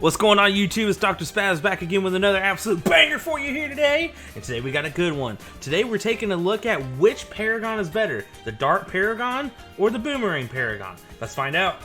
What's going on YouTube? It's Dr. Spaz back again with another absolute banger for you here today. And today we got a good one. Today we're taking a look at which Paragon is better, the Dart Paragon or the Boomerang Paragon. Let's find out.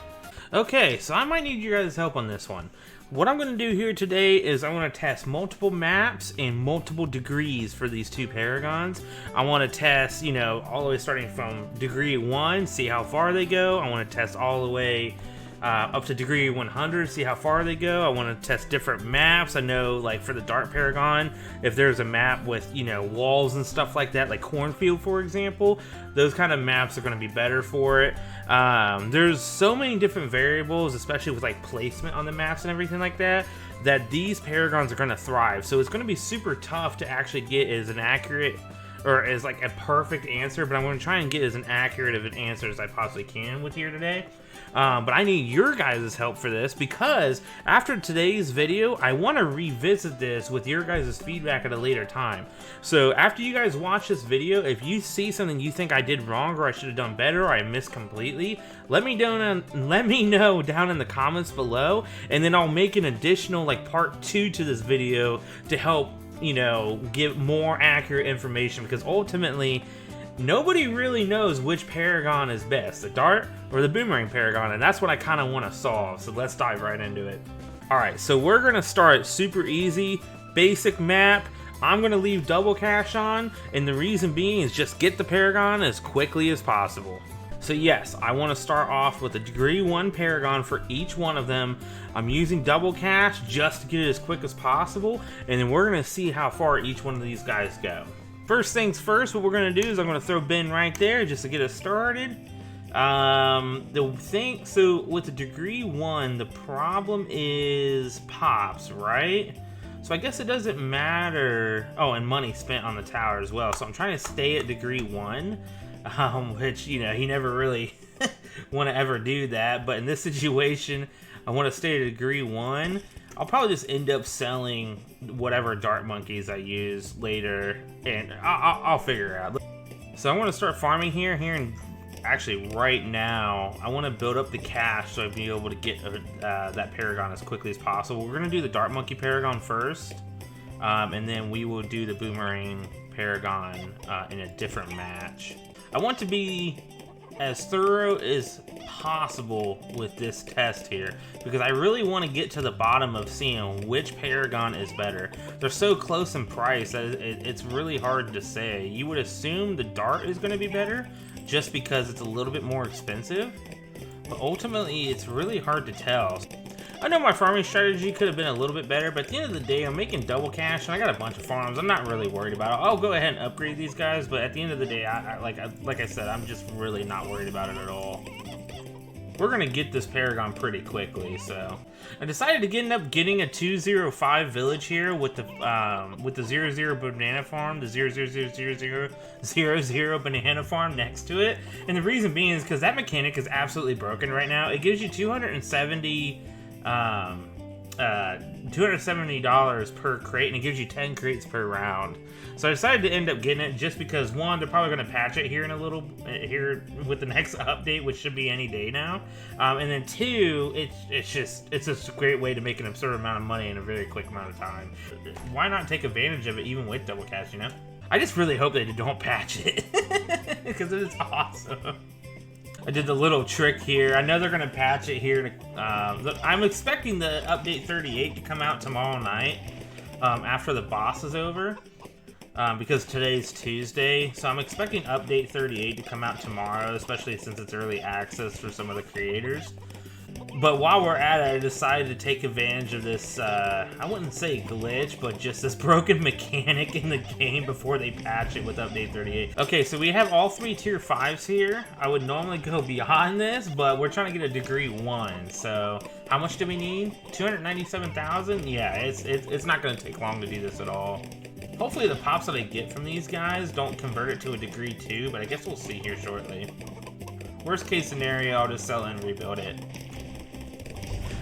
Okay, so I might need your guys' help on this one. What I'm going to do here today is I'm going to test multiple maps and multiple degrees for these two Paragons. I want to test, all the way starting from degree 1, see how far they go. I want to test all the way up to degree 100, see how far they go. I want to test different maps. I know, like for the Dart Paragon, if there's a map with, walls and stuff like that, like Cornfield, for example, those kind of maps are going to be better for it. There's so many different variables, especially with like placement on the maps and everything like that, that these Paragons are going to thrive. So it's going to be super tough to actually get as an accurate or as like a perfect answer, but I'm going to try and get as an accurate of an answer as I possibly can with here today. But I need your guys' help for this, because after today's video, I want to revisit this with your guys' feedback at a later time. So after you guys watch this video, if you see something you think I did wrong or I should have done better or I missed completely, let me know down in the comments below, and then I'll make an additional like part 2 to this video to help give more accurate information, because ultimately nobody really knows which Paragon is best, the Dart or the Boomerang Paragon, and that's what I kind of want to solve. So let's dive right into it. Alright, so we're going to start super easy, basic map. I'm going to leave double cash on, and the reason being is just get the Paragon as quickly as possible. So yes, I want to start off with a degree 1 Paragon for each one of them. I'm using double cash just to get it as quick as possible, and then we're going to see how far each one of these guys go. First things first, what we're going to do is I'm going to throw Ben right there just to get us started. So with the degree 1, the problem is pops, right? So I guess it doesn't matter. Oh, and money spent on the tower as well. So I'm trying to stay at degree 1. Which, he never really want to ever do that. But in this situation, I want to stay at degree 1. I'll probably just end up selling whatever dart monkeys I use later, and I'll figure it out. So I want to start farming here, and actually right now, I want to build up the cash so I'll be able to get that Paragon as quickly as possible. We're going to do the dart monkey Paragon first, and then we will do the Boomerang Paragon in a different match. I want to be as thorough as possible with this test here, because I really want to get to the bottom of seeing which Paragon is better. They're so close in price that it's really hard to say. You would assume the Dart is going to be better just because it's a little bit more expensive, but ultimately it's really hard to tell. I know my farming strategy could have been a little bit better, but at the end of the day, I'm making double cash, and I got a bunch of farms. I'm not really worried about it. I'll go ahead and upgrade these guys, but at the end of the day, like I said, I'm just really not worried about it at all. We're gonna get this Paragon pretty quickly, so I decided to end up getting a 205 village here with the 00 banana farm, the 00000 banana farm next to it, and the reason being is because that mechanic is absolutely broken right now. It gives you $270 per crate, and it gives you 10 crates per round. So I decided to end up getting it just because, one, they're probably going to patch it here in here with the next update, which should be any day now, and then two, it's just a great way to make an absurd amount of money in a very quick amount of time. Why not take advantage of it even with double cash? I just really hope they don't patch it because it is awesome. I did the little trick here. I know they're going to patch it here. I'm expecting the update 38 to come out tomorrow night after the boss is over, because today's Tuesday. So I'm expecting update 38 to come out tomorrow, especially since it's early access for some of the creators. But while we're at it, I decided to take advantage of this, I wouldn't say glitch, but just this broken mechanic in the game before they patch it with update 38. Okay, so we have all 3 tier 5s here. I would normally go beyond this, but we're trying to get a degree 1. So how much do we need? 297,000? Yeah, it's not going to take long to do this at all. Hopefully the pops that I get from these guys don't convert it to a degree 2, but I guess we'll see here shortly. Worst case scenario, I'll just sell it and rebuild it.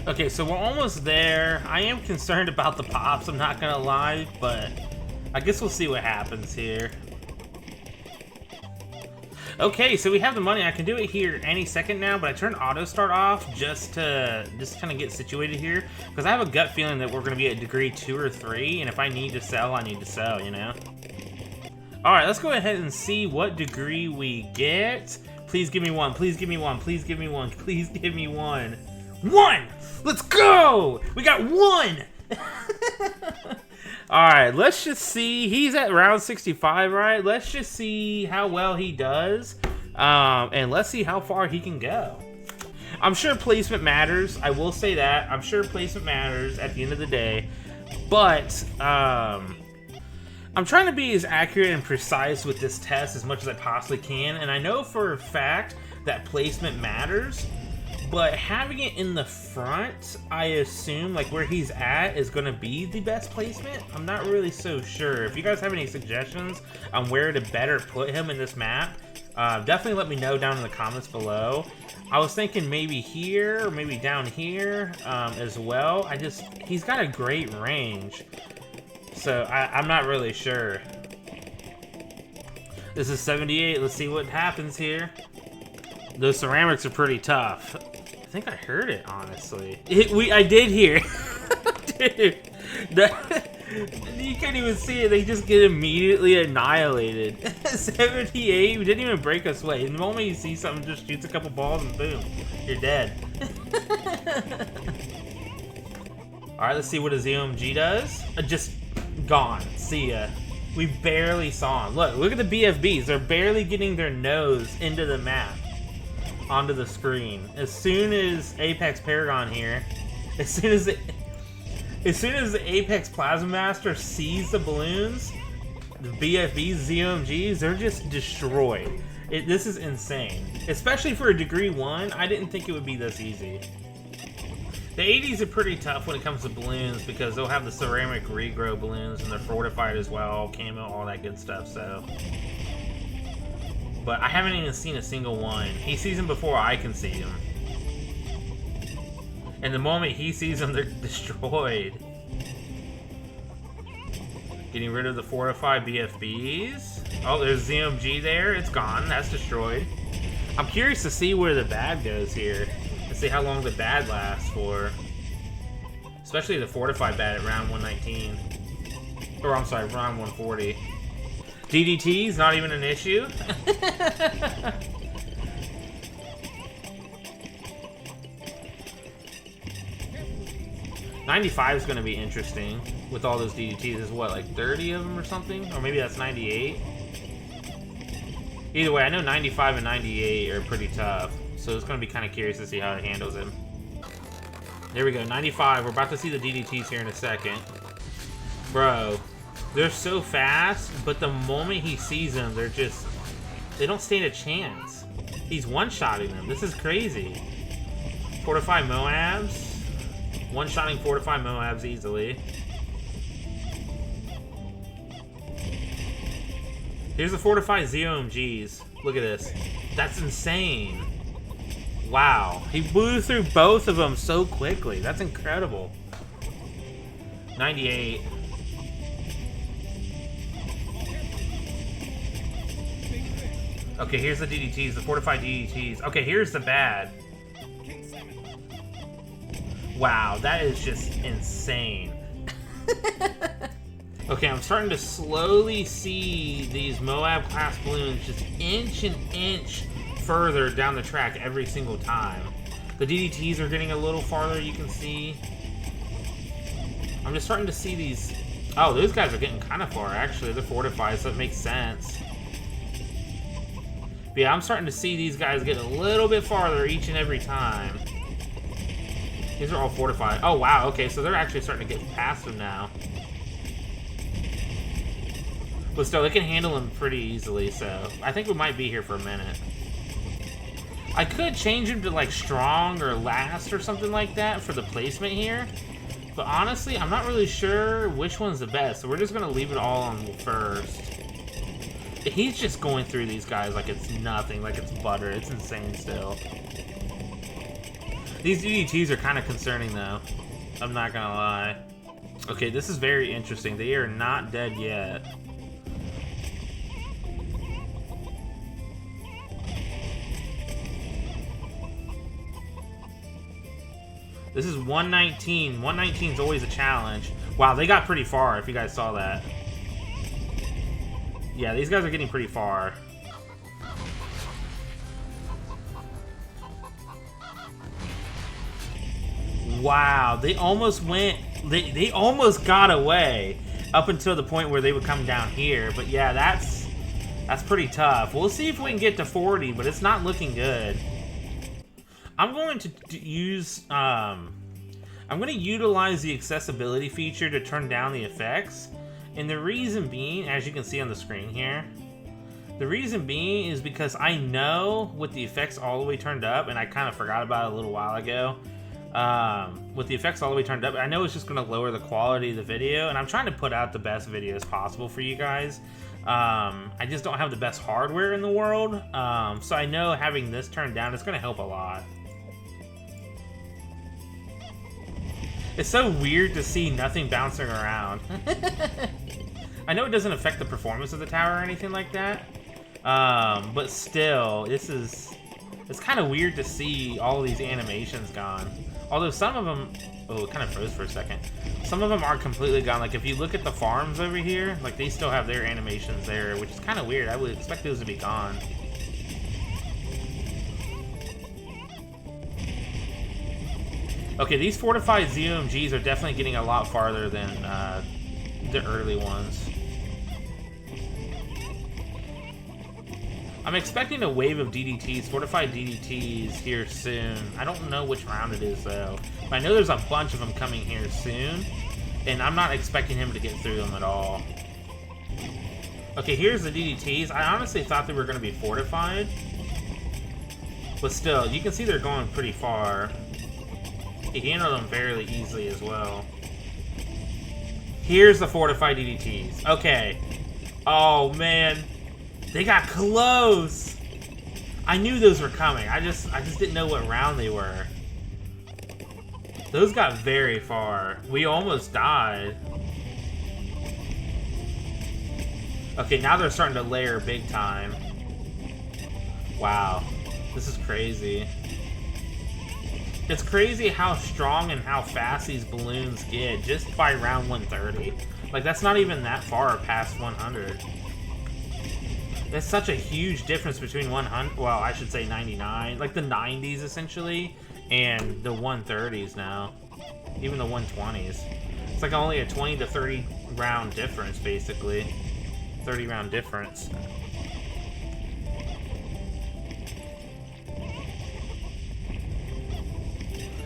Okay, so we're almost there. I am concerned about the pops, I'm not gonna lie, but I guess we'll see what happens here. Okay, so we have the money. I can do it here any second now, but I turned auto start off just to kind of get situated here, because I have a gut feeling that we're going to be at degree 2 or 3, and if I need to sell, I need to sell, you know? Alright, let's go ahead and see what degree we get. Please give me one, please give me one, please give me one, please give me one. One! Let's go! We got one! Alright, let's just see. He's at round 65, right? Let's just see how well he does. And let's see how far he can go. I'm sure placement matters. I will say that. I'm sure placement matters at the end of the day. But, I'm trying to be as accurate and precise with this test as much as I possibly can. And I know for a fact that placement matters. But having it in the front, I assume, like where he's at, is going to be the best placement. I'm not really so sure. If you guys have any suggestions on where to better put him in this map, definitely let me know down in the comments below. I was thinking maybe here, or maybe down here as well. He's got a great range. So I'm not really sure. This is 78. Let's see what happens here. Those ceramics are pretty tough. I think I heard it, honestly. I did hear it. Dude, you can't even see it. They just get immediately annihilated. 78, we didn't even break a sweat. The moment you see something, just shoots a couple balls and boom, you're dead. Alright, let's see what a ZOMG does. Just gone. See ya. We barely saw him. Look at the BFBs. They're barely getting their nose into the map. Onto the screen. As soon as Apex Paragon here, as soon as the Apex Plasma Master sees the balloons, the BFBs, ZOMGs, they're just destroyed. This is insane. Especially for a degree 1, I didn't think it would be this easy. The 80s are pretty tough when it comes to balloons because they'll have the ceramic regrow balloons and they're fortified as well, camo, all that good stuff, so. But I haven't even seen a single one. He sees them before I can see them. And the moment he sees them, they're destroyed. Getting rid of the fortified BFBs. Oh, there's ZMG there. It's gone. That's destroyed. I'm curious to see where the bad goes here. Let's see how long the bad lasts for. Especially the fortified bad at round 119. Or, I'm sorry, round 140. DDT's not even an issue. 95 is going to be interesting with all those DDTs. There's what, like 30 of them or something? Or maybe that's 98? Either way, I know 95 and 98 are pretty tough. So it's going to be kind of curious to see how it handles him. There we go, 95. We're about to see the DDTs here in a second. Bro, they're so fast, but the moment he sees them, they don't stand a chance. He's one-shotting them. This is crazy. Fortified Moabs. One-shotting fortified Moabs easily. Here's the fortified ZOMGs. Look at this. That's insane. Wow. He blew through both of them so quickly. That's incredible. 98. Okay, here's the DDTs, the fortified DDTs. Okay, here's the bad. Wow, that is just insane. Okay, I'm starting to slowly see these Moab class balloons just inch and inch further down the track every single time. The DDTs are getting a little farther, you can see. I'm just starting to see these. Oh, those guys are getting kind of far, actually. They're fortified, so it makes sense. But yeah, I'm starting to see these guys get a little bit farther each and every time. These are all fortified. Oh, wow, okay, so they're actually starting to get past them now. But still, they can handle them pretty easily, so I think we might be here for a minute. I could change him to, like, strong or last or something like that for the placement here. But honestly, I'm not really sure which one's the best, so we're just going to leave it all on first. He's just going through these guys like it's nothing, like it's butter. It's insane still. These DDTs are kind of concerning, though. I'm not going to lie. Okay, this is very interesting. They are not dead yet. This is 119. 119 is always a challenge. Wow, they got pretty far, if you guys saw that. Yeah, these guys are getting pretty far. Wow, they almost went... They almost got away up until the point where they would come down here. But yeah, that's pretty tough. We'll see if we can get to 40, but it's not looking good. I'm going to use... I'm going to utilize the accessibility feature to turn down the effects. And the reason being, as you can see on the screen here, the reason being is because I know with the effects all the way turned up, and I kind of forgot about it a little while ago, with the effects all the way turned up, I know it's just going to lower the quality of the video, and I'm trying to put out the best videos possible for you guys. I just don't have the best hardware in the world, so I know having this turned down is going to help a lot. It's so weird to see nothing bouncing around. I know it doesn't affect the performance of the tower or anything like that, but still, it's kind of weird to see all these animations gone. Although some of them, oh, it kind of froze for a second. Some of them are completely gone. Like if you look at the farms over here, like they still have their animations there, which is kind of weird. I would expect those to be gone. Okay, these fortified ZOMGs are definitely getting a lot farther than the early ones. I'm expecting a wave of DDTs, fortified DDTs here soon. I don't know which round it is though, but I know there's a bunch of them coming here soon, and I'm not expecting him to get through them at all. Okay, here's the DDTs. I honestly thought they were going to be fortified, but still, you can see they're going pretty far. He handled them fairly easily as well. Here's the fortified DDTs. Okay. Oh, man. They got close. I knew those were coming. I just didn't know what round they were. Those got very far. We almost died. Okay, now they're starting to layer big time. Wow. This is crazy. It's crazy how strong and how fast these balloons get just by round 130. Like, that's not even that far past 100. That's such a huge difference between 100, well, I should say 99, like the 90s essentially, and the 130s now. Even the 120s. It's like only a 20 to 30 round difference, basically. 30 round difference.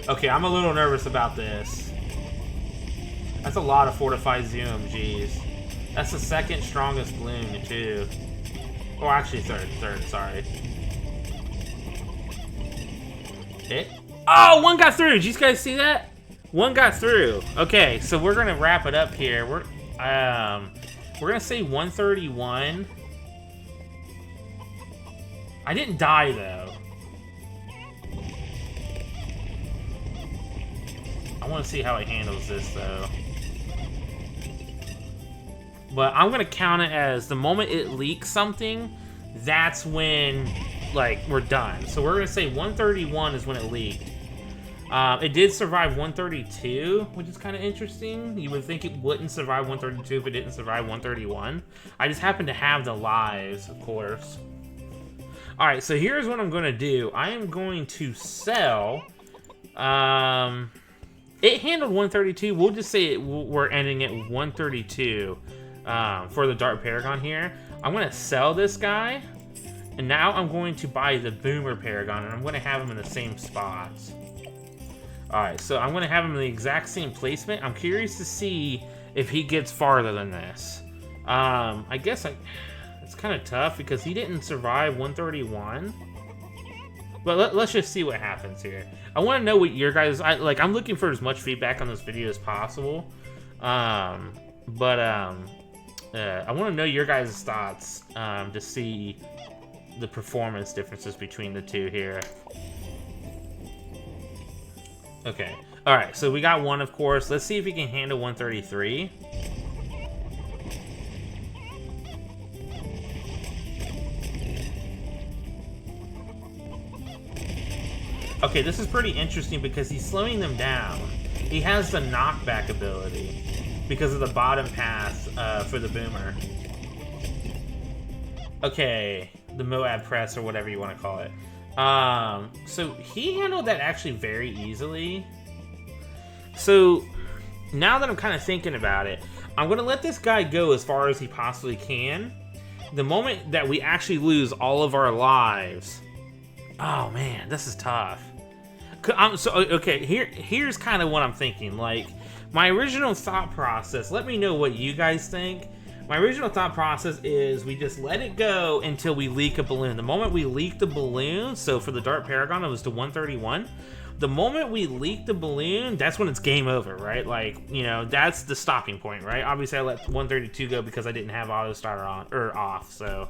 Okay, I'm a little nervous about this. That's a lot of fortified ZOMGs. That's the second strongest balloon, too. Oh, actually third, sorry. Hit. Oh, one got through! Did you guys see that? One got through. Okay, so we're gonna wrap it up here. We're gonna say 131. I didn't die, though. I want to see how he handles this, though. But I'm going to count it as the moment it leaks something, that's when, like, we're done. So we're going to say 131 is when it leaked. It did survive 132, which is kind of interesting. You would think it wouldn't survive 132 if it didn't survive 131. I just happen to have the lives, of course. Alright, so here's what I'm going to do. I am going to sell... It handled 132. We'll just say we're ending at 132 for the Dark Paragon here. I'm going to sell this guy, and now I'm going to buy the Boomer Paragon, and I'm going to have him in the same spots. Alright, so I'm going to have him in the exact same placement. I'm curious to see if he gets farther than this. I guess it's kind of tough because he didn't survive 131. But let's just see what happens here. I want to know what your guys... I'm looking for as much feedback on this video as possible. I want to know your guys' thoughts to see the performance differences between the two here. Okay. Alright, so we got one, of course. Let's see if he can handle 133. Okay, this is pretty interesting because he's slowing them down. He has the knockback ability because of the bottom pass for the boomer. Okay, the Moab press or whatever you want to call it. So he handled that actually very easily. So now that I'm kind of thinking about it, I'm going to let this guy go as far as he possibly can. The moment that we actually lose all of our lives... Oh man, this is tough. Okay, here's kind of what I'm thinking. Like, my original thought process, let me know what you guys think. My original thought process is we just let it go until we leak a balloon. The moment we leak the balloon, so for the Dart Paragon, it was to 131. The moment we leak the balloon, that's when it's game over, right? Like, you know, that's the stopping point, right? Obviously, I let 132 go because I didn't have auto starter on or off, so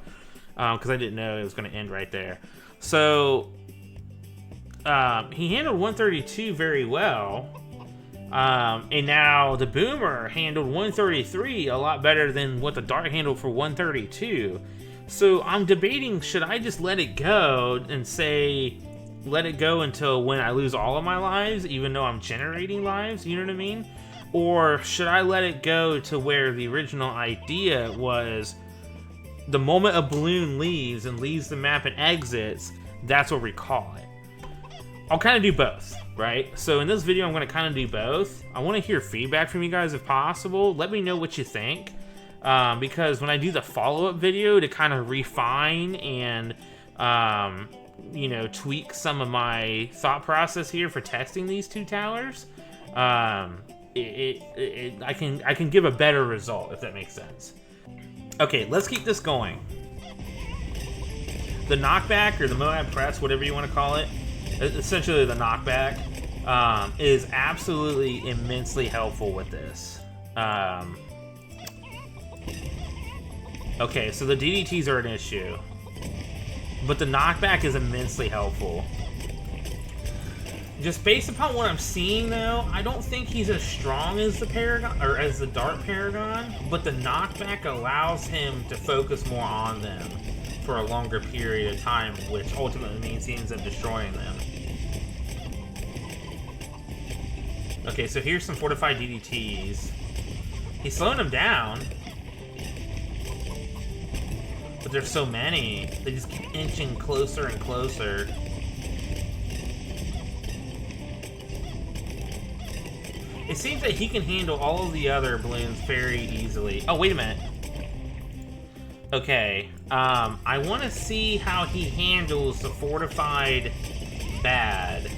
because I didn't know it was going to end right there. So he handled 132 very well. And now the boomer handled 133 a lot better than what the dart handled for 132. So I'm debating, should I just let it go and say, let it go until when I lose all of my lives, even though I'm generating lives, you know what I mean? Or should I let it go to where the original idea was the moment a balloon leaves and leaves the map and exits, that's what we call it. I'll kind of do both, right? So in this video, I'm going to kind of do both. I want to hear feedback from you guys if possible. Let me know what you think. Because when I do the follow-up video to kind of refine and, you know, tweak some of my thought process here for testing these two towers, I can give a better result, if that makes sense. Okay, let's keep this going. The knockback, or the Moab press, whatever you want to call it, essentially the knockback, is absolutely immensely helpful with this. Okay, so the DDTs are an issue, but the knockback is immensely helpful. Just based upon what I'm seeing, though, I don't think he's as strong as the Paragon, or as the Dart Paragon, but the knockback allows him to focus more on them for a longer period of time, which ultimately means he ends up destroying them. Okay, so here's some fortified DDTs. He's slowing them down, but there's so many. They just keep inching closer and closer. It seems that he can handle all of the other balloons very easily. Oh, wait a minute. Okay, I want to see how he handles the fortified bad.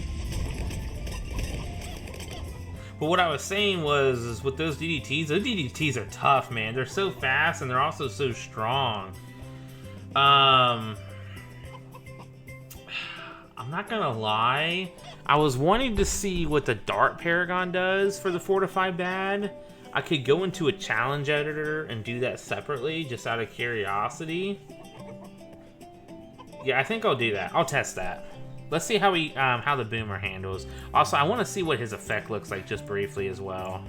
But what I was saying was, is with those DDTs are tough, man. They're so fast and they're also so strong. I'm not gonna lie. I was wanting to see what the Dart Paragon does for the fortified bad. I could go into a challenge editor and do that separately, just out of curiosity. Yeah, I think I'll do that. I'll test that. Let's see how how the boomer handles. Also, I want to see what his effect looks like just briefly as well.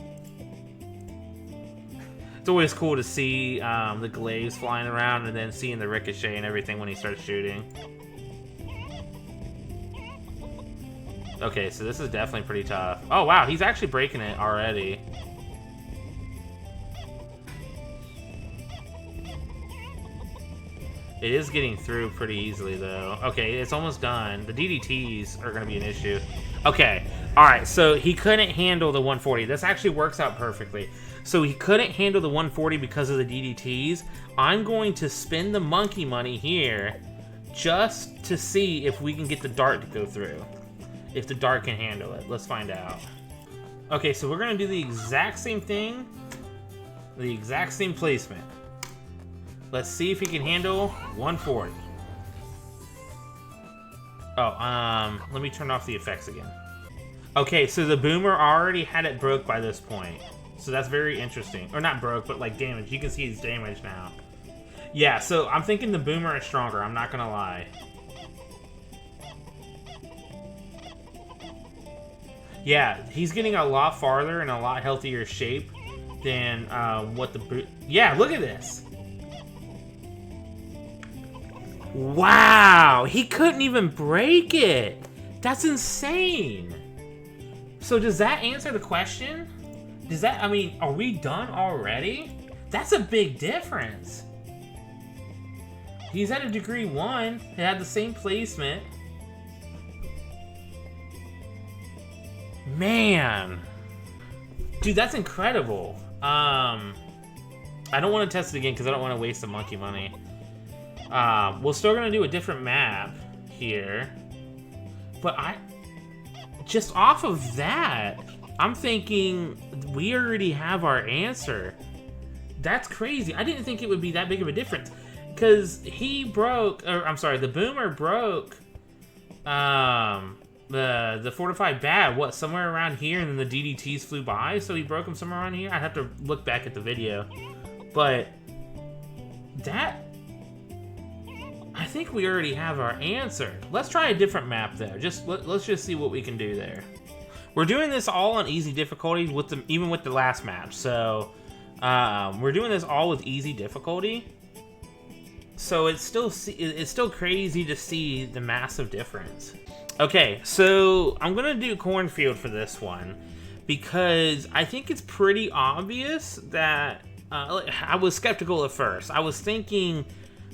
It's always cool to see the glaives flying around and then seeing the ricochet and everything when he starts shooting. Okay, so this is definitely pretty tough. Oh wow, he's actually breaking it already. It is getting through pretty easily, though. Okay, it's almost done. The DDTs are going to be an issue. Okay, alright, so he couldn't handle the 140. This actually works out perfectly. So he couldn't handle the 140 because of the DDTs. I'm going to spend the monkey money here just to see if we can get the dart to go through. If the dart can handle it. Let's find out. Okay, so we're going to do the exact same thing. The exact same placement. Let's see if he can handle 140. Oh, let me turn off the effects again. Okay, so the boomer already had it broke by this point. So that's very interesting. Or not broke, but like damaged. You can see his damage now. Yeah, so I'm thinking the boomer is stronger. I'm not gonna lie. Yeah, he's getting a lot farther and a lot healthier shape than what the yeah, look at this. Wow, he couldn't even break it. That's insane. So does that answer the question? Does that, I mean, are we done already? That's a big difference. He's at a degree 1. It had the same placement. Man. Dude, that's incredible. I don't want to test it again because I don't want to waste the monkey money. We're still going to do a different map here. But just off of that, I'm thinking we already have our answer. That's crazy. I didn't think it would be that big of a difference. Because he broke, or I'm sorry, the Boomer broke the fortified bat, what, somewhere around here, and then the DDTs flew by, so he broke them somewhere around here? I'd have to look back at the video. But that, I think we already have our answer. Let's try a different map there. Let's just see what we can do there. We're doing this all on easy difficulty, even with the last match. So we're doing this all with easy difficulty. So it's still crazy to see the massive difference. Okay, so I'm gonna do cornfield for this one because I think it's pretty obvious that I was skeptical at first. I was thinking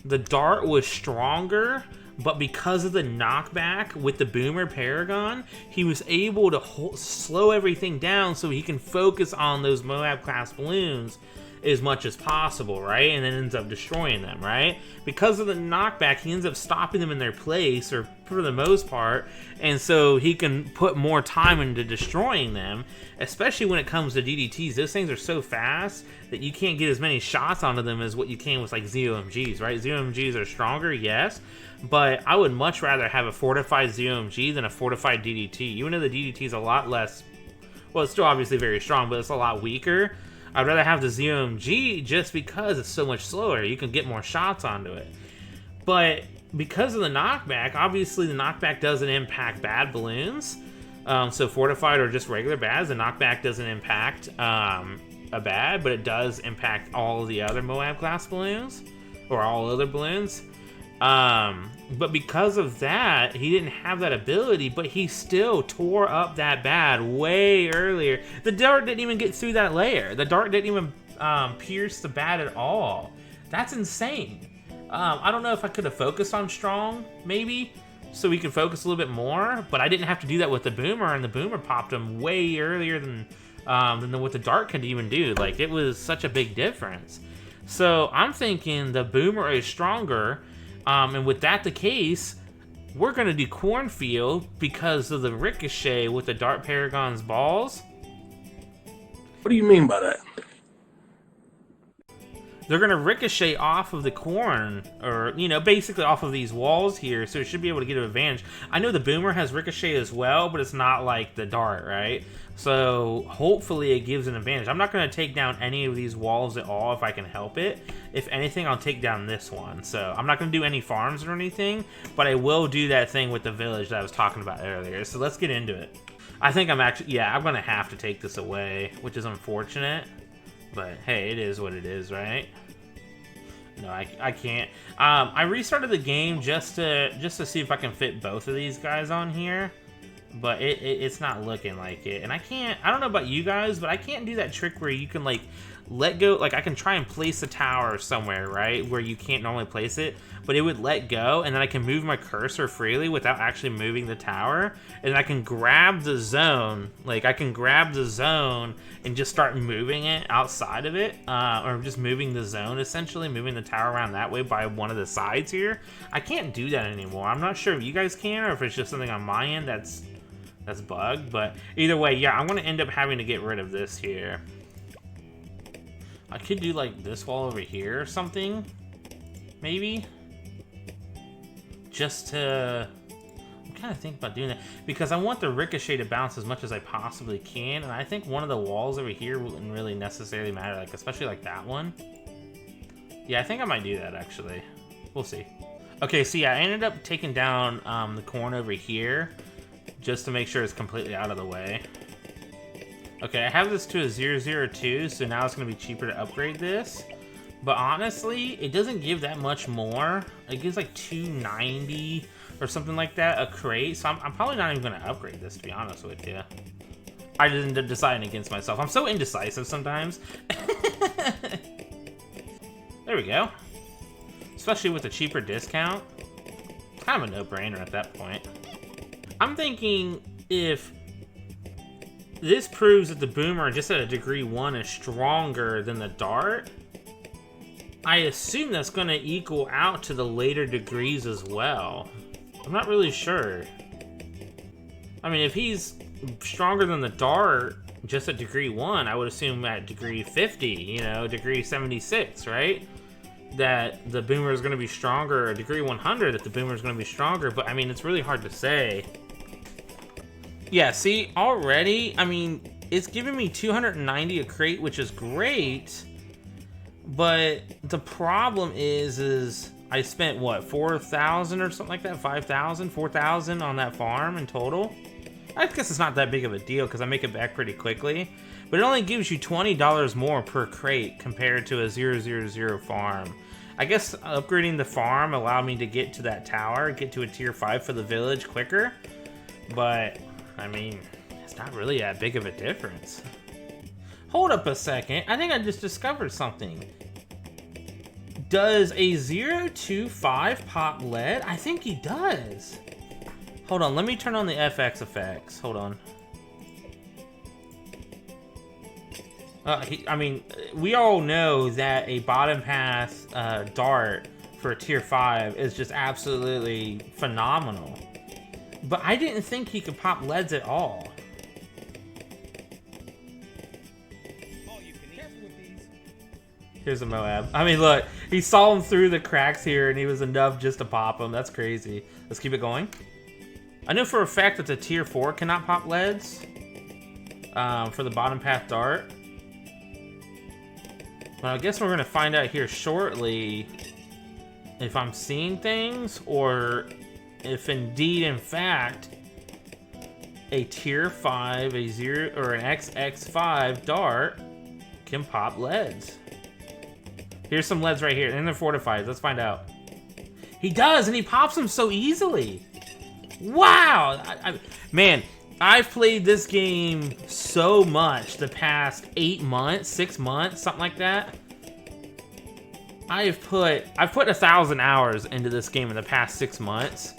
the dart was stronger, but because of the knockback with the Boomer Paragon, he was able to slow everything down so he can focus on those Moab class balloons as much as possible, right? And then ends up destroying them, right? Because of the knockback, he ends up stopping them in their place, or for the most part, and so he can put more time into destroying them, especially when it comes to DDTs. Those things are so fast that you can't get as many shots onto them as what you can with like ZOMGs, right? ZOMGs are stronger, yes, but I would much rather have a fortified ZOMG than a fortified DDT. Even though the DDT is a lot less, well, it's still obviously very strong, but it's a lot weaker. I'd rather have the ZOMG just because it's so much slower. You can get more shots onto it. But because of the knockback, obviously the knockback doesn't impact bad balloons. So fortified or just regular bads, the knockback doesn't impact a bad, but it does impact all of the other Moab class balloons, or all other balloons. But because of that, he didn't have that ability, but he still tore up that bad way earlier. The dart didn't even get through that layer. The dart didn't even pierce the bat at all. That's insane. I don't know if I could have focused on strong, maybe, so we could focus a little bit more, but I didn't have to do that with the Boomer, and the Boomer popped him way earlier than what the dart could even do. Like, it was such a big difference. So I'm thinking the Boomer is stronger. And with that the case, we're going to do cornfield because of the ricochet with the Dart Paragon's balls. What do you mean by that? They're going to ricochet off of the corn, or, you know, basically off of these walls here, so it should be able to get an advantage. I know the Boomer has ricochet as well, but it's not like the Dart, right? So hopefully it gives an advantage. I'm not going to take down any of these walls at all if I can help it. If anything, I'll take down this one. So I'm not going to do any farms or anything, but I will do that thing with the village that I was talking about earlier. So let's get into it. I think I'm actually, yeah, I'm going to have to take this away, which is unfortunate. But hey, it is what it is, right? No, I can't. I restarted the game just to see if I can fit both of these guys on here, but it's not looking like it. And I don't know about you guys, but I can't do that trick where you can like let go. Like I can try and place a tower somewhere, right, where you can't normally place it, but it would let go, and then I can move my cursor freely without actually moving the tower, and I can grab the zone. Like I can grab the zone and just start moving it outside of it, or just moving the zone, essentially moving the tower around that way by one of the sides here. I can't do that anymore. I'm not sure if you guys can, or if it's just something on my end that's bugged, but either way, yeah, I'm gonna end up having to get rid of this here. I could do like this wall over here or something, maybe, just to, I'm kind of thinking about doing that because I want the ricochet to bounce as much as I possibly can, and I think one of the walls over here wouldn't really necessarily matter, like especially like that one. Yeah, I think I might do that actually. We'll see. Okay, so yeah, I ended up taking down the corn over here just to make sure it's completely out of the way. Okay, I have this to a 002, so now it's going to be cheaper to upgrade this. But honestly, it doesn't give that much more. It gives like 290 or something like that, a crate. So I'm probably not even going to upgrade this, to be honest with you. I didn't decide against myself. I'm so indecisive sometimes. There we go. Especially with a cheaper discount. It's kind of a no-brainer at that point. I'm thinking if this proves that the Boomer just at a degree 1 is stronger than the Dart, I assume that's going to equal out to the later degrees as well. I'm not really sure. I mean, if he's stronger than the Dart just at degree 1, I would assume at degree 50, you know, degree 76, right? That the Boomer is going to be stronger, or degree 100 that the Boomer is going to be stronger, but I mean, it's really hard to say. Yeah, see, already, I mean, it's giving me 290 a crate, which is great, but the problem is I spent, what, 4,000 or something like that? 5,000, 4,000 on that farm in total? I guess it's not that big of a deal because I make it back pretty quickly, but it only gives you $20 more per crate compared to a 000 farm. I guess upgrading the farm allowed me to get to that tower, get to a tier 5 for the village quicker, but I mean, it's not really that big of a difference. Hold up a second, I think I just discovered something. Does a 025 pop lead? I think he does. Hold on, let me turn on the FX effects. Hold on. I mean, we all know that a bottom path dart for a tier 5 is just absolutely phenomenal. But I didn't think he could pop leads at all. Here's a Moab. I mean, look, he saw him through the cracks here and he was enough just to pop him. That's crazy. Let's keep it going. I know for a fact that the tier 4 cannot pop leads for the bottom path dart. Well, I guess we're going to find out here shortly if I'm seeing things or if indeed, in fact, a tier 5, a 0, or an XX5 dart can pop leads. Here's some leads right here, and they're fortified. Let's find out. He does, and he pops them so easily. Wow! Man, I've played this game so much the past 8 months, 6 months, something like that. I've put 1,000 hours into this game in the past 6 months,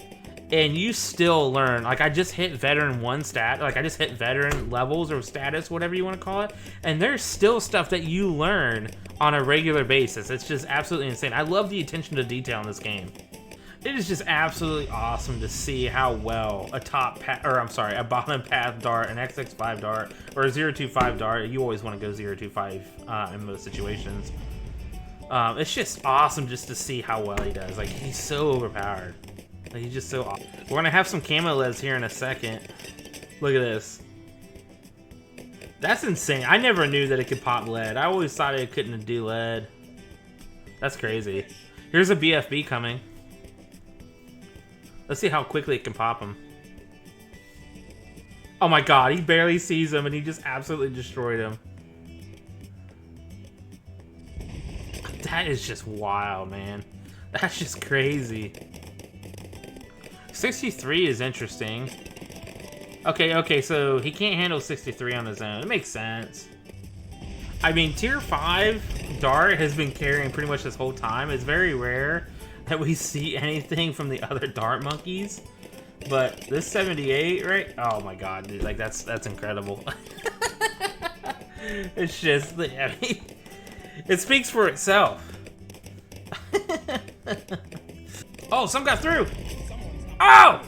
and you still learn. Like, I just hit veteran 1 stat, like I just hit veteran levels or status, whatever you want to call it, and there's still stuff that you learn on a regular basis. It's just absolutely insane. I love the attention to detail in this game. It is just absolutely awesome to see how well a a bottom path dart, an XX5 dart, or a 025 dart. You always want to go 025 in most situations. It's just awesome just to see how well he does. Like, he's so overpowered. Like, he's just so awesome. We're gonna have some camo leads here in a second. Look at this. That's insane. I never knew that it could pop lead. I always thought it couldn't do lead. That's crazy. Here's a BFB coming. Let's see how quickly it can pop him. Oh my god, he barely sees him and he just absolutely destroyed him. That is just wild, man. That's just crazy. 63 is interesting. Okay, so he can't handle 63 on his own. It makes sense. I mean, tier 5 dart has been carrying pretty much this whole time. It's very rare that we see anything from the other dart monkeys, but this 78, right? Oh my god, dude, like that's incredible. It's just, I mean, it speaks for itself. Oh, some got through. Oh!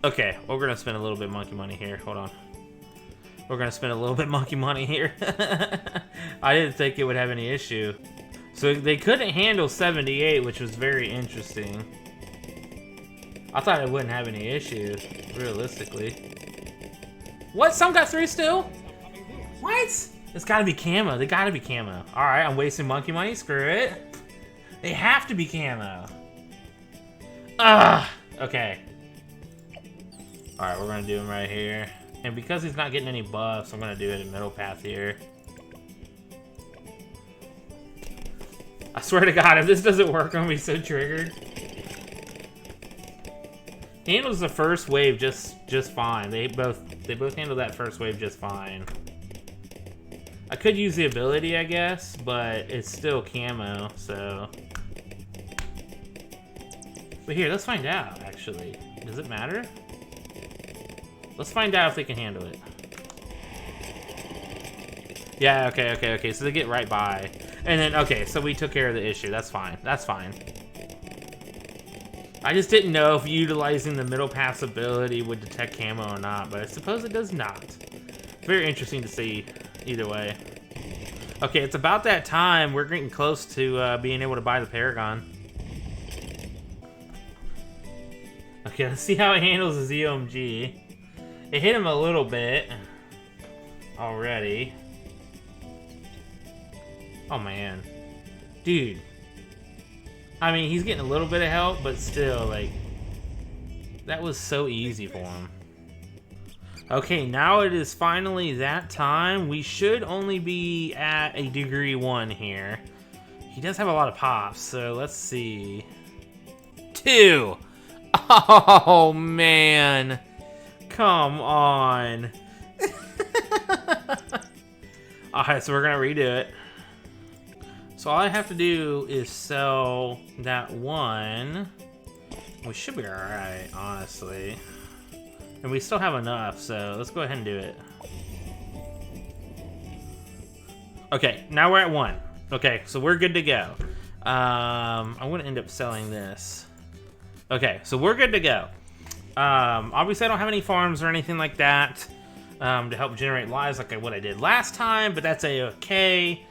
Okay, we're gonna spend a little bit monkey money here. Hold on. We're gonna spend a little bit monkey money here. I didn't think it would have any issue. So they couldn't handle 78, which was very interesting. I thought it wouldn't have any issue, realistically. What? Some got through still? What? It's gotta be camo. They gotta be camo. Alright, I'm wasting monkey money. Screw it. They have to be camo. Ugh. Okay. Alright, we're gonna do him right here. And because he's not getting any buffs, I'm gonna do it in middle path here. I swear to God, if this doesn't work, I'm gonna be so triggered. Handles the first wave just fine. They both handle that first wave just fine. I could use the ability, I guess, but it's still camo, so. But here, let's find out, actually. Does it matter? Let's find out if they can handle it. Yeah, okay. So they get right by. And then, okay, so we took care of the issue. That's fine. That's fine. I just didn't know if utilizing the middle pass ability would detect camo or not, but I suppose it does not. Very interesting to see, either way. Okay, it's about that time. We're getting close to being able to buy the Paragon. Okay, let's see how it handles the ZOMG. It hit him a little bit already. Oh, man. Dude. I mean, he's getting a little bit of help, but still, like, that was so easy for him. Okay, now it is finally that time. We should only be at a degree 1 here. He does have a lot of pops, so let's see. 2! Oh, man. Come on. Alright, so we're gonna redo it. So all I have to do is sell that 1. We should be alright, honestly. And we still have enough, so let's go ahead and do it. Okay, now we're at 1. Okay, so we're good to go. I'm gonna end up selling this. Okay, so we're good to go. Obviously I don't have any farms or anything like that to help generate lives like what I did last time, but that's a-okay.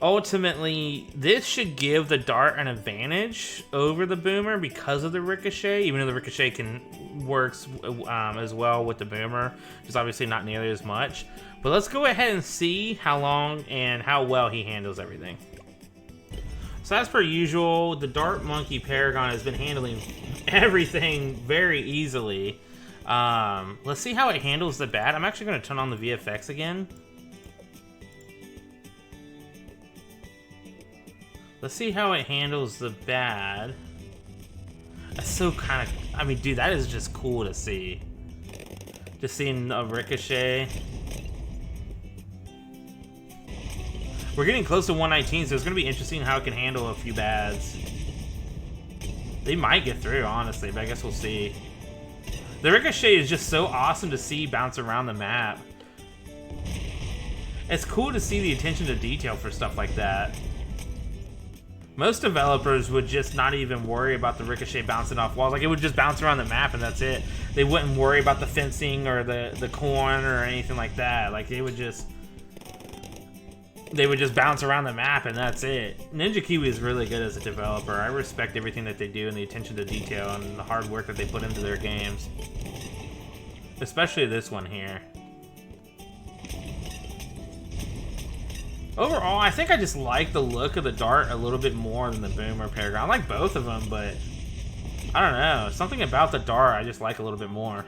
Ultimately, this should give the dart an advantage over the boomer because of the ricochet, even though the ricochet works as well with the boomer, just obviously not nearly as much. But let's go ahead and see how long and how well he handles everything. So as per usual, the Dart Monkey Paragon has been handling everything very easily. Let's see how it handles the bat. I'm actually going to turn on the VFX again. Let's see how it handles the bad. That's so kind of... I mean, dude, that is just cool to see. Just seeing a ricochet. We're getting close to 119, so it's going to be interesting how it can handle a few bads. They might get through, honestly, but I guess we'll see. The ricochet is just so awesome to see bounce around the map. It's cool to see the attention to detail for stuff like that. Most developers would just not even worry about the ricochet bouncing off walls. Like, it would just bounce around the map and that's it. They wouldn't worry about the fencing or the corn or anything like that. Like, they would just bounce around the map and that's it. Ninja Kiwi is really good as a developer. I respect everything that they do and the attention to detail and the hard work that they put into their games. Especially this one here. Overall, I think I just like the look of the dart a little bit more than the boomer Paragon. I like both of them, but I don't know. Something about the dart I just like a little bit more.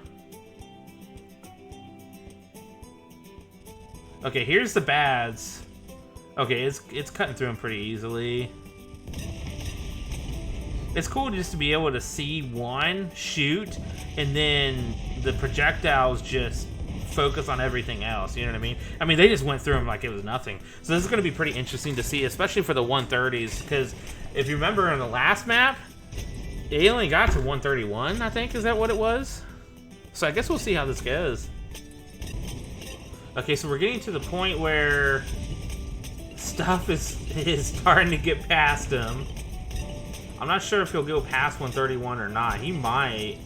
Okay, here's the bads. Okay, it's cutting through them pretty easily. It's cool just to be able to see one shoot, and then the projectiles just focus on everything else, you know what I mean? I mean, they just went through them like it was nothing. So this is going to be pretty interesting to see, especially for the 130s, because if you remember in the last map, it only got to 131, I think. Is that what it was? So I guess we'll see how this goes. Okay, so we're getting to the point where stuff is starting to get past him. I'm not sure if he'll go past 131 or not. He might.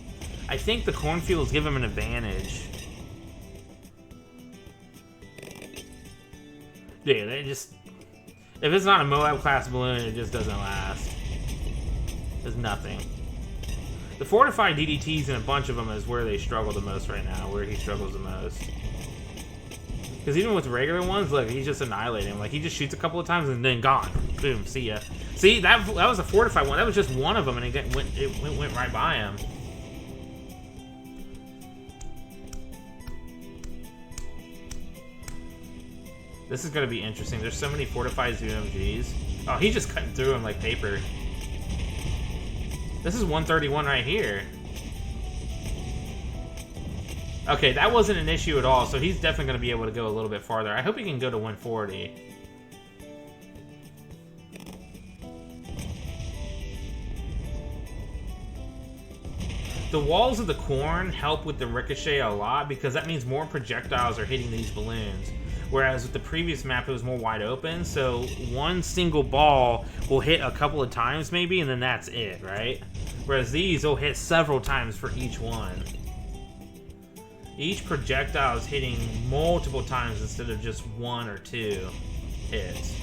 I think the cornfields give him an advantage. Dude, they just... If it's not a Moab class balloon, it just doesn't last. There's nothing. The fortified DDTs and a bunch of them is where they struggle the most right now, where he struggles the most. Because even with regular ones, look, he's just annihilating him. Like, he just shoots a couple of times and then gone. Boom, see ya. See, that was a fortified one. That was just one of them, and it went right by him. This is going to be interesting. There's so many fortified ZMGs. Oh, he's just cutting through them like paper. This is 131 right here. Okay, that wasn't an issue at all, so he's definitely going to be able to go a little bit farther. I hope he can go to 140. The walls of the corn help with the ricochet a lot because that means more projectiles are hitting these balloons. Whereas with the previous map, it was more wide open, so one single ball will hit a couple of times maybe, and then that's it, right? Whereas these will hit several times for each one. Each projectile is hitting multiple times instead of just one or two hits.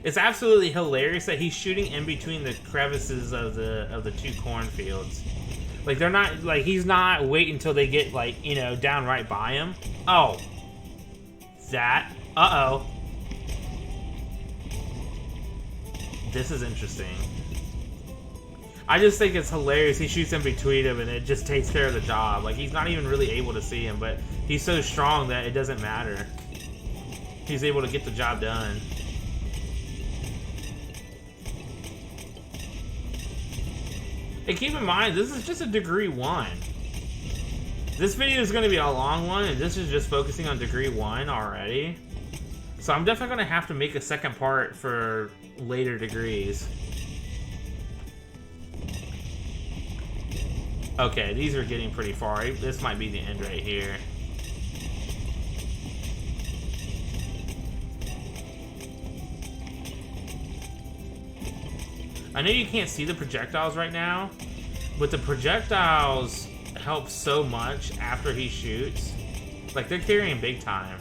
It's absolutely hilarious that he's shooting in between the crevices of the two cornfields. Like they're not like he's not waiting until they get like, you know, down right by him. Oh. That. Uh-oh. This is interesting. I just think it's hilarious. He shoots in between them and it just takes care of the job. Like he's not even really able to see him, but he's so strong that it doesn't matter. He's able to get the job done. And keep in mind, this is just a degree 1. This video is going to be a long one, and this is just focusing on degree 1 already. So I'm definitely going to have to make a second part for later degrees. Okay, these are getting pretty far. This might be the end right here. I know you can't see the projectiles right now, but the projectiles help so much after he shoots. Like, they're carrying big time.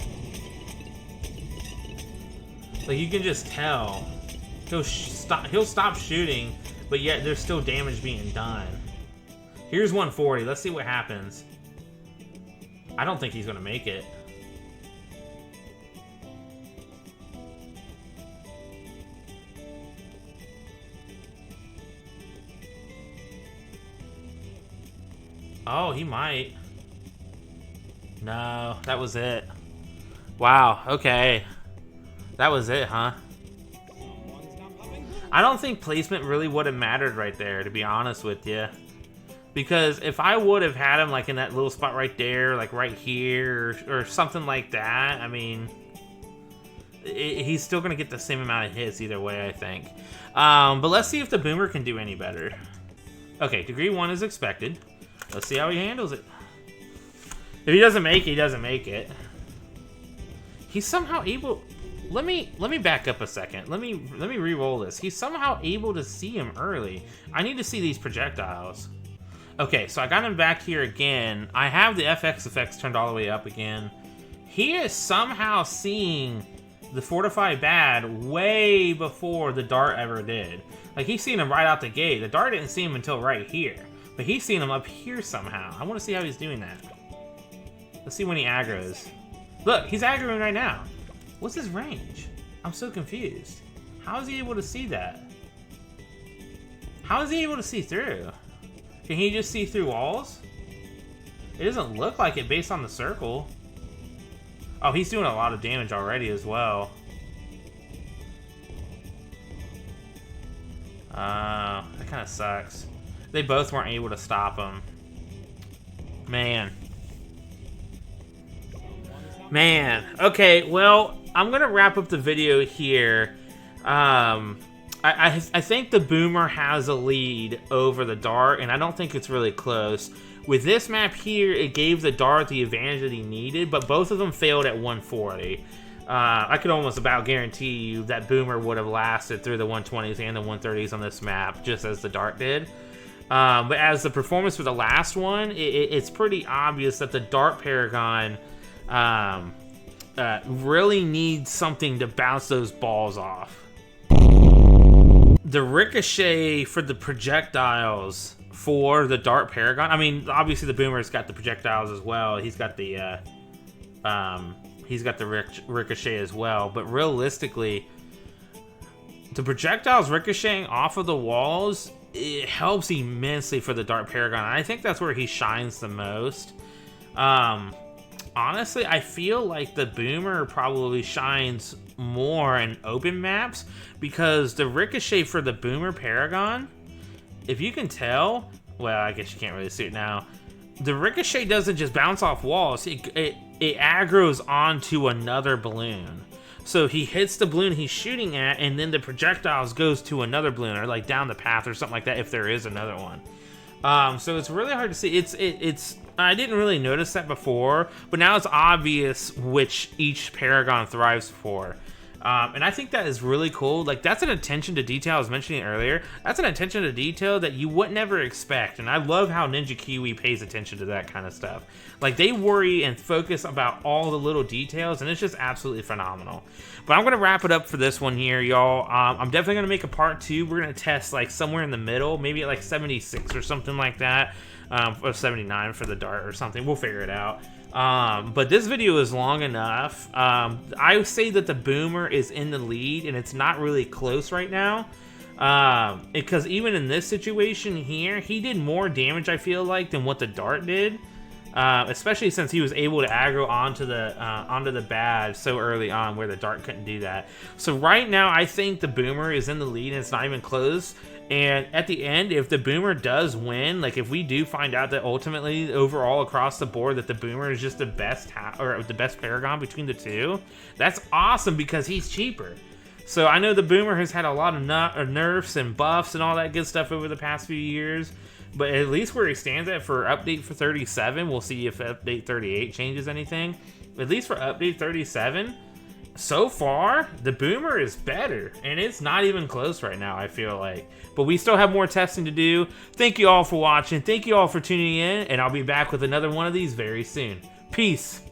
Like, you can just tell. He'll stop shooting, but yet there's still damage being done. Here's 140. Let's see what happens. I don't think he's going to make it. Oh, he might. No, that was it. Wow, okay. That was it, huh? I don't think placement really would have mattered right there, to be honest with you. Because if I would have had him like in that little spot right there, like right here, or something like that, I mean, he's still going to get the same amount of hits either way, I think. But let's see if the boomer can do any better. Okay, degree 1 is expected. Let's see how he handles it. If he doesn't make it, he doesn't make it. He's somehow able... Let me back up a second. Let me re-roll this. He's somehow able to see him early. I need to see these projectiles. Okay, so I got him back here again. I have the FX effects turned all the way up again. He is somehow seeing the Fortify Bad way before the dart ever did. Like, he's seen him right out the gate. The dart didn't see him until right here. But he's seen him up here somehow. I want to see how he's doing that. Let's see when he aggroes. Look, he's aggroing right now. What's his range? I'm so confused. How is he able to see that? How is he able to see through? Can he just see through walls? It doesn't look like it based on the circle. Oh, he's doing a lot of damage already as well. That kind of sucks. They both weren't able to stop him. Man. Man. Okay, well, I'm going to wrap up the video here. I think the boomer has a lead over the dart, and I don't think it's really close. With this map here, it gave the dart the advantage that he needed, but both of them failed at 140. I could almost about guarantee you that boomer would have lasted through the 120s and the 130s on this map, just as the dart did. But as the performance for the last one, it's pretty obvious that the dart Paragon really needs something to bounce those balls off. The ricochet for the projectiles for the dart Paragon, I mean, obviously the boomer's got the projectiles as well. He's got the ricochet as well, but realistically, the projectiles ricocheting off of the walls, it helps immensely for the dart Paragon. I think that's where he shines the most. honestly, I feel like the Boomer probably shines more in open maps because the ricochet for the Boomer Paragon, if you can tell, well, I guess you can't really see it now, the ricochet doesn't just bounce off walls, it aggroes onto another balloon. So he hits the balloon he's shooting at, and then the projectiles goes to another balloon, or like down the path or something like that if there is another one. So it's really hard to see. It's I didn't really notice that before, but now it's obvious which each Paragon thrives for. And I think that is really cool. Like, that's an attention to detail I was mentioning earlier. That's an attention to detail that you would never expect. And I love how Ninja Kiwi pays attention to that kind of stuff. Like, they worry and focus about all the little details, and it's just absolutely phenomenal. But I'm going to wrap it up for this one here, y'all. I'm definitely going to make a part 2. We're going to test, like, somewhere in the middle, maybe at, like, 76 or something like that. Or 79 for the dart or something. We'll figure it out. But this video is long enough. I would say that the Boomer is in the lead, and it's not really close right now. Because even in this situation here, he did more damage, I feel like, than what the dart did. Especially since he was able to aggro onto the badge so early on, where the dart couldn't do that. So right now, I think the Boomer is in the lead, and it's not even close. And at the end, if the Boomer does win, like if we do find out that ultimately, overall across the board, that the Boomer is just the best or the best Paragon between the two, that's awesome because he's cheaper. So I know the Boomer has had a lot of nerfs and buffs and all that good stuff over the past few years, but at least where he stands at for update for 37, we'll see if update 38 changes anything. At least for update 37. So far, the Boomer is better, and it's not even close right now, I feel like. But we still have more testing to do. Thank you all for watching. Thank you all for tuning in, and I'll be back with another one of these very soon. Peace.